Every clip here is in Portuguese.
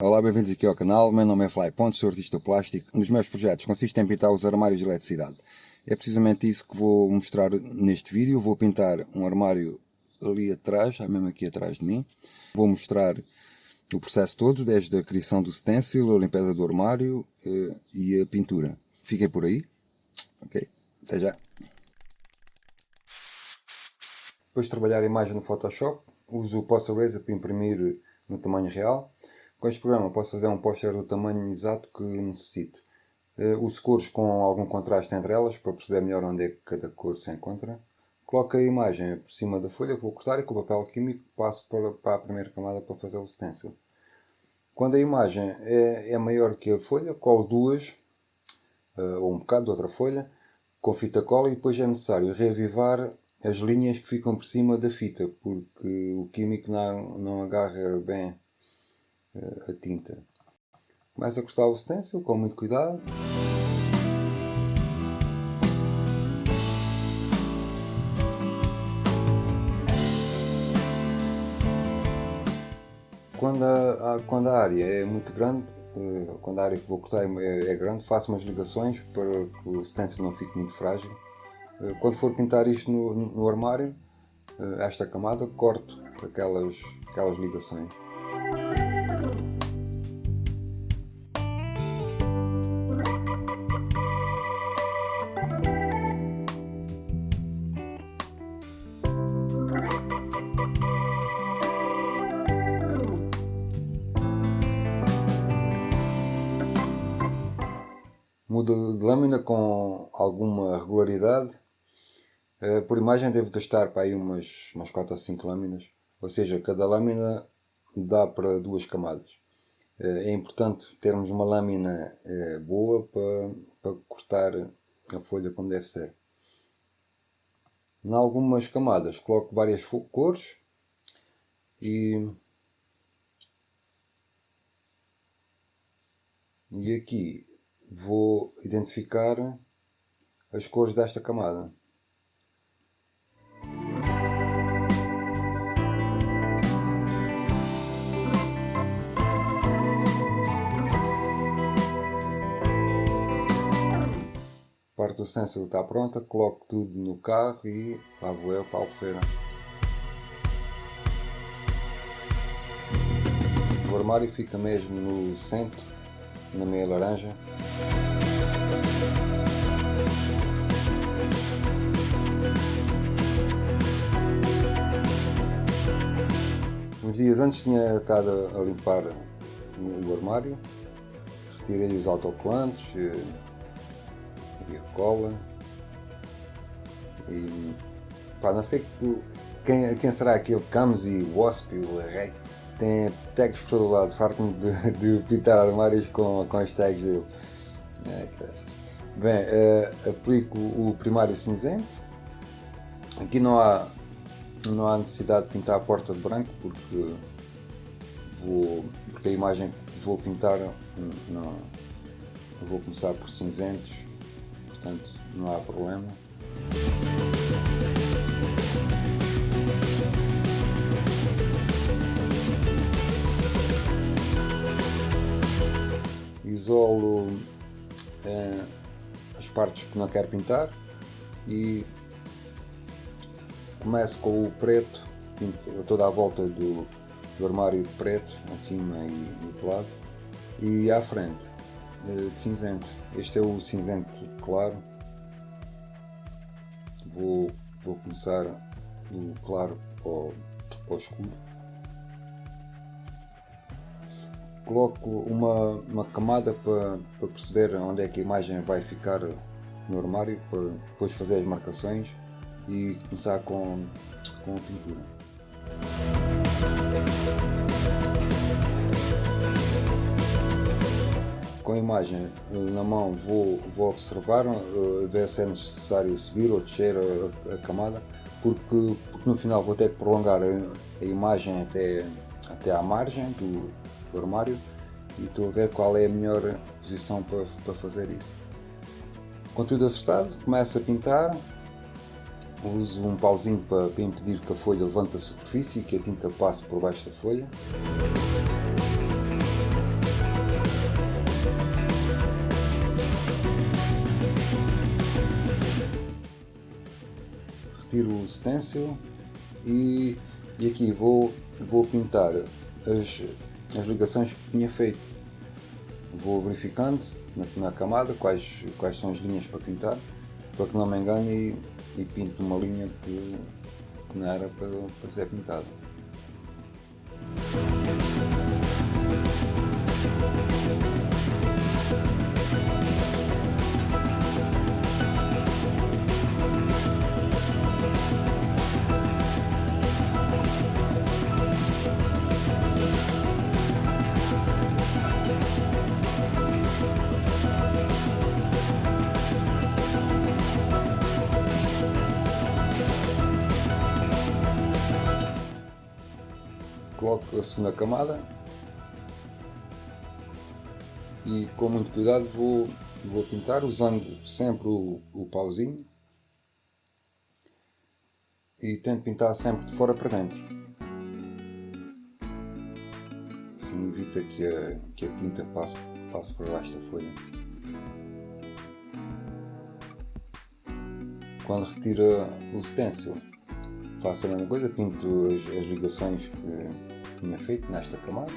Olá, bem-vindos aqui ao canal. Meu nome é Fly Pontes, sou artista plástico. Um dos meus projetos consiste em pintar os armários de eletricidade. É precisamente isso que vou mostrar neste vídeo. Vou pintar um armário ali atrás, mesmo aqui atrás de mim. Vou mostrar o processo todo, desde a criação do stencil, a limpeza do armário e a pintura. Fiquem por aí. Ok, até já. Depois de trabalhar a imagem no Photoshop, uso o Poster Eraser para imprimir no tamanho real. Com este programa posso fazer um póster do tamanho exato que necessito. Uso cores com algum contraste entre elas para perceber melhor onde é que cada cor se encontra. Coloco a imagem por cima da folha que vou cortar e com o papel químico passo para a primeira camada para fazer o stencil. Quando a imagem é maior que a folha, colo duas, ou um bocado de outra folha, com fita cola, e depois é necessário reavivar as linhas que ficam por cima da fita, porque o químico não agarra bem a tinta. Começo a cortar o stencil com muito cuidado. Quando a área é muito grande, quando a área que vou cortar é grande, faço umas ligações para que o stencil não fique muito frágil. Quando for pintar isto no armário, esta camada, corto aquelas ligações. Mudo de lâmina com alguma regularidade. Por imagem devo gastar para aí umas 4 ou 5 lâminas. Ou seja, cada lâmina dá para 2 camadas. É importante termos uma lâmina boa para cortar a folha como deve ser. Em algumas camadas coloco várias cores e aqui vou identificar as cores desta camada. A parte do stencil está pronta, coloco tudo no carro e lá vou eu para a Albufeira. O armário fica mesmo no centro, na meia laranja. Uns dias antes tinha estado a limpar o armário, retirei os autocolantes e a cola e não sei quem será aquele Camzy, Wasp, o Rei, tem tags por todo lado, farto-me de pintar armários com as tags dele. Bem, aplico o primário cinzento. Aqui não há necessidade de pintar a porta de branco, porque a imagem que vou pintar eu vou começar por cinzentos, portanto não há problema. Isolo as partes que não quero pintar e começo com o preto, pinto toda a volta do armário de preto, acima e de lado, e à frente de cinzento. Este é o cinzento claro. Vou começar do claro para o escuro. Coloco uma camada para perceber onde é que a imagem vai ficar no armário, para depois fazer as marcações e começar com a pintura. Com a imagem na mão vou observar, ver se é necessário subir ou descer a camada, porque no final vou ter que prolongar a imagem até à margem do armário e estou a ver qual é a melhor posição para fazer isso. Com tudo acertado, começo a pintar. Uso um pauzinho para impedir que a folha levante a superfície e que a tinta passe por baixo da folha. retiro o stencil e aqui vou pintar as ligações que tinha feito. Vou verificando na camada quais são as linhas para pintar, para que não me engane e pinto uma linha que não era para ser pintada. Coloco a segunda camada e com muito cuidado vou pintar, usando sempre o pauzinho, e tento pintar sempre de fora para dentro. Assim evita que a tinta passe por baixo da folha. Quando retiro o stencil, faço a mesma coisa, pinto as ligações que tinha feito nesta camada.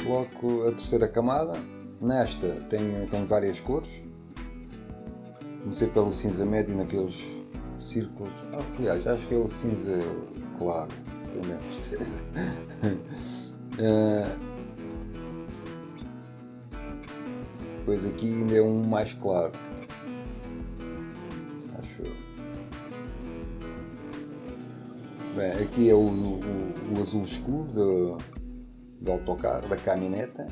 Coloco a terceira camada. Nesta tenho várias cores. Comecei pelo cinza médio naqueles círculos. Aliás, acho que é o cinza claro, tenho a certeza. Depois aqui ainda é um mais claro. Acho. Bem, aqui é o azul escuro do autocarro, da caminhoneta.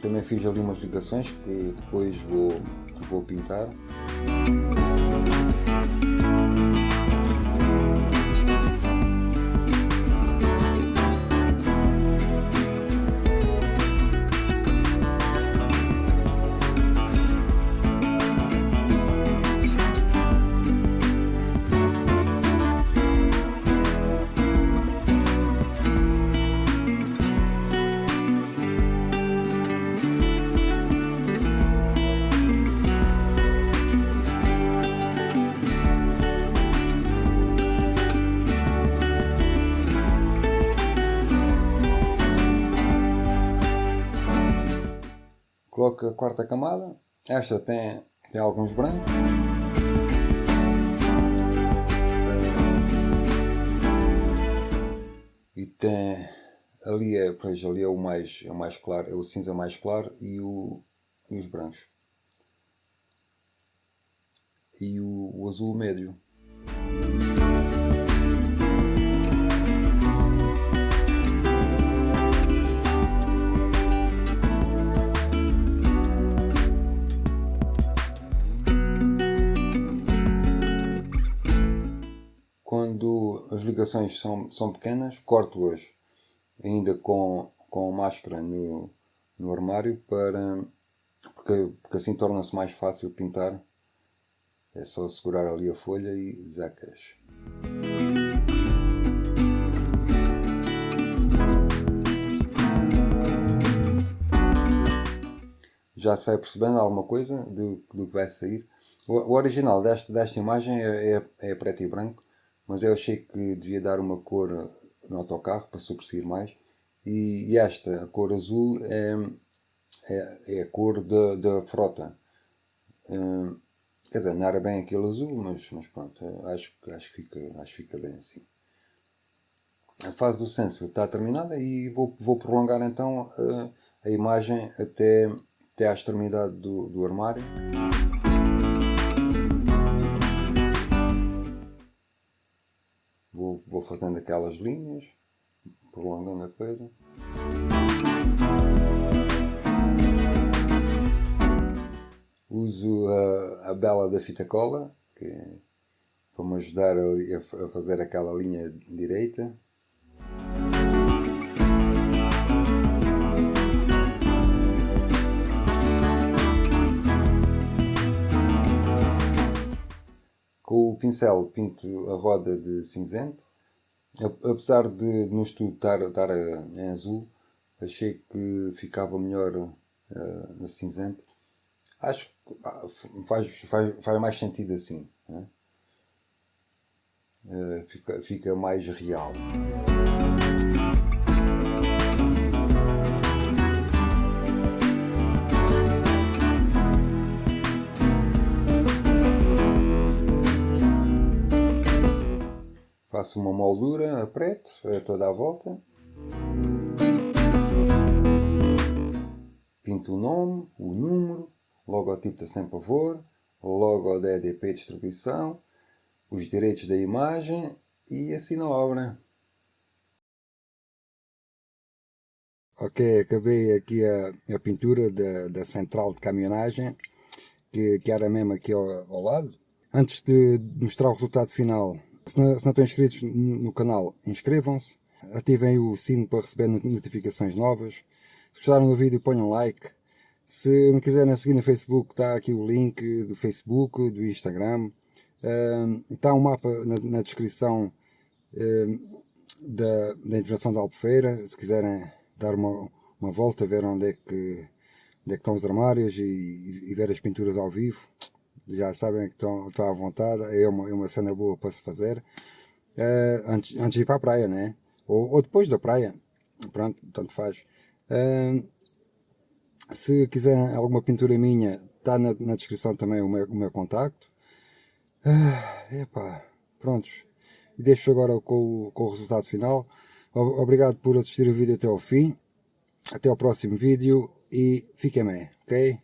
Também fiz ali umas ligações que depois vou pintar. Coloco a quarta camada. Esta tem alguns brancos. E tem ali é o mais claro, é o cinza mais claro e os brancos. E o azul médio. Quando as ligações são pequenas, corto-as ainda com máscara no armário, porque assim torna-se mais fácil pintar. É só segurar ali a folha e zacas. Já se vai percebendo alguma coisa do que vai sair. O original desta imagem é preto e branco, mas eu achei que devia dar uma cor no autocarro para sobressair mais. E esta, a cor azul, é a cor da frota. Quer dizer, não era bem aquele azul, mas pronto, acho que fica bem assim. A fase do stencil está terminada e vou prolongar então a imagem até à extremidade do armário. Vou fazendo aquelas linhas, prolongando a coisa. Uso a bela da fita cola, para me ajudar a fazer aquela linha direita. Com o pincel pinto a roda de cinzento. Apesar de no estudo estar em azul, achei que ficava melhor a cinzento. Acho que faz mais sentido assim, né? Fica mais real. Faço uma moldura a preto, toda a volta. Pinto o nome, o número, logotipo da Sem Pavor, logo da EDP Distribuição, os direitos da imagem e assino a obra. Ok, acabei aqui a pintura da central de caminhonagem, que era mesmo aqui ao lado. Antes de mostrar o resultado final, se não estão inscritos no canal, inscrevam-se, ativem o sino para receber notificações novas. Se gostaram do vídeo, ponham um like. Se me quiserem seguir no Facebook, está aqui o link do Facebook, do Instagram. Está um mapa na descrição da intervenção da Albufeira. Se quiserem dar uma volta, ver onde é que estão os armários e ver as pinturas ao vivo, já sabem que estão à vontade. É uma cena boa para se fazer antes de ir para a praia, né? Ou depois da praia, pronto, tanto faz. Se quiserem alguma pintura minha, está na descrição também o meu contacto. Prontos. E deixo agora com o resultado final. Obrigado por assistir o vídeo até ao fim. Até ao próximo vídeo e fiquem bem, ok?